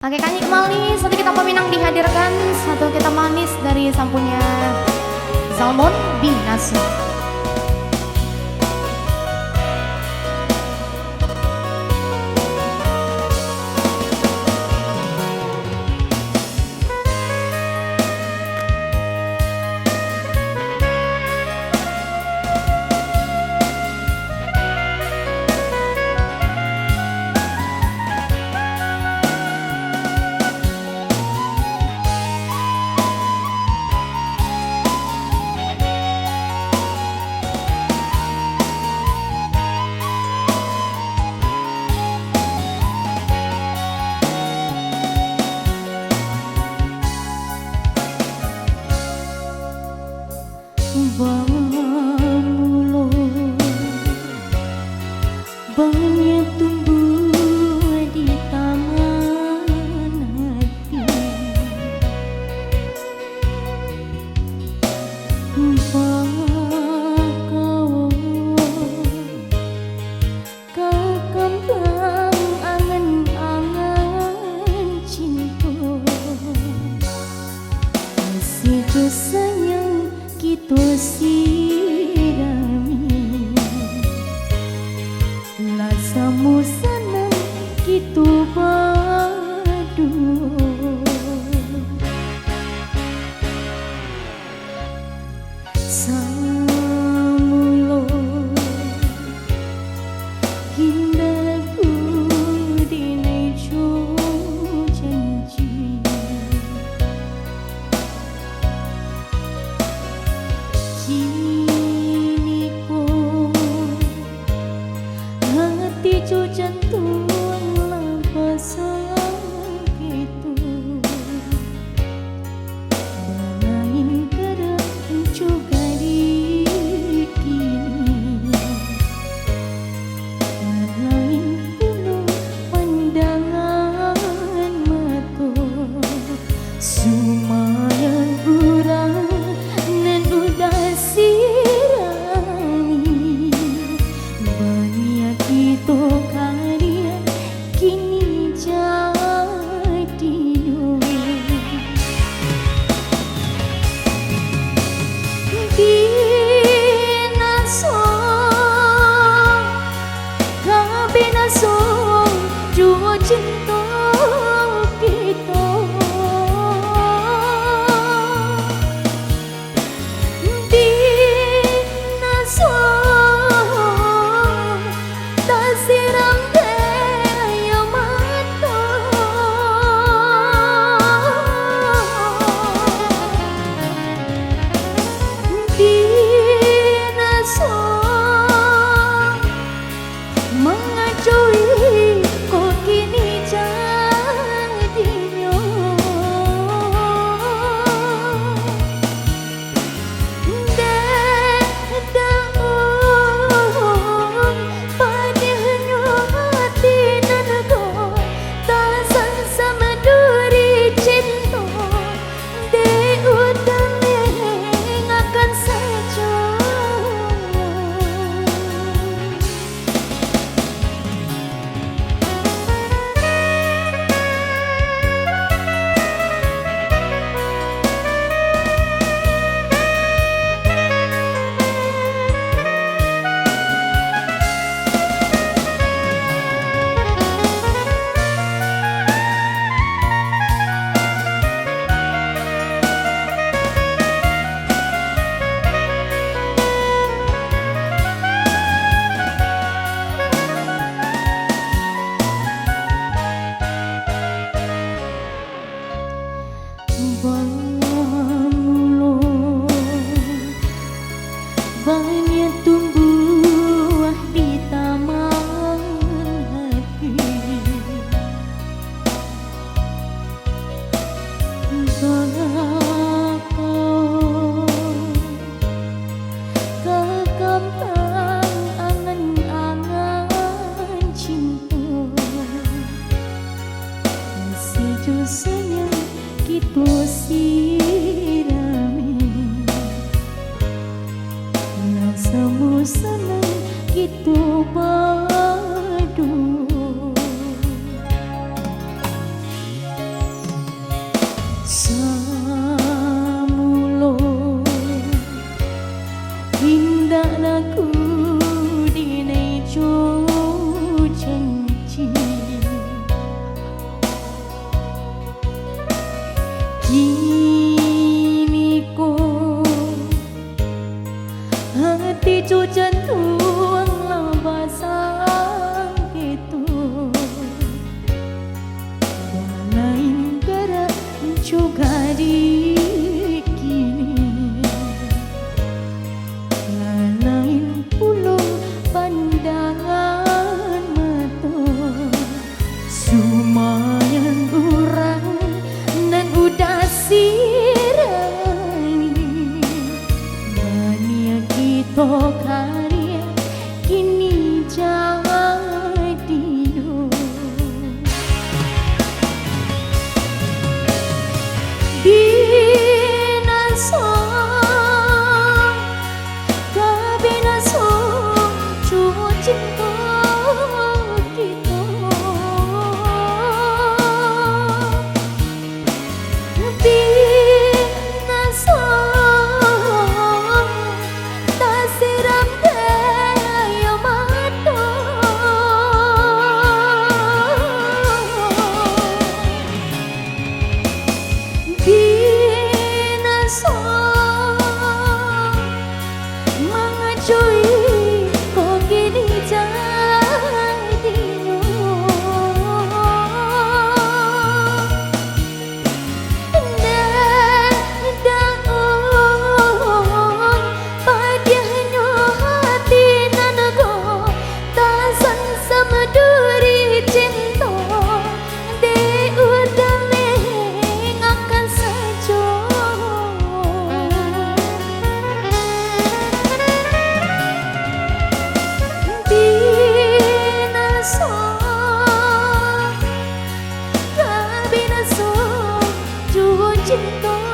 Oke, Kanyik manis, satu kita peminang dihadirkan, satu kita manis dari sampunya Salmon Binasu. Bangulo bangunnya tumbuh di taman hati, bakau kakambang angan-angan cinta, masih sayang kita sirami, lasamu senang kita padu. Samulo hindaku dinai janji, kini ko hati jo jantung lepas gitu, balain kerang juga di kini, balain penuh pandangan mata, sumayan urang nan udah sirami, banyak kita karya kini jadi binaso, kabinaso jua cinta kita. Binaso tak siram daya mata, binaso mengacui kok kini jadinya, daun padanya hati nanago tak sama duri cinta, de udah mengakan saja. Bangulo banyak tumbuh di taman hati, bakau kakambang angan-angan cinta, masih sayang kita sirami, lasamu senang kita padu. Samulo indah laku dinai jo janji kini ko hati jo jantung labasang gitu lain gerak juga di kini lain pulung pandangan mata sumayan urang nan udah sirani mania kita karya kini jadi binasa kabinasa cuma cinta kita binasa tak siram daya mata binasa mengacui kok gini jadi daun padahnya hati nanago tak sang duri cinta de udaleng akan saja binasa kabinasa jua cinta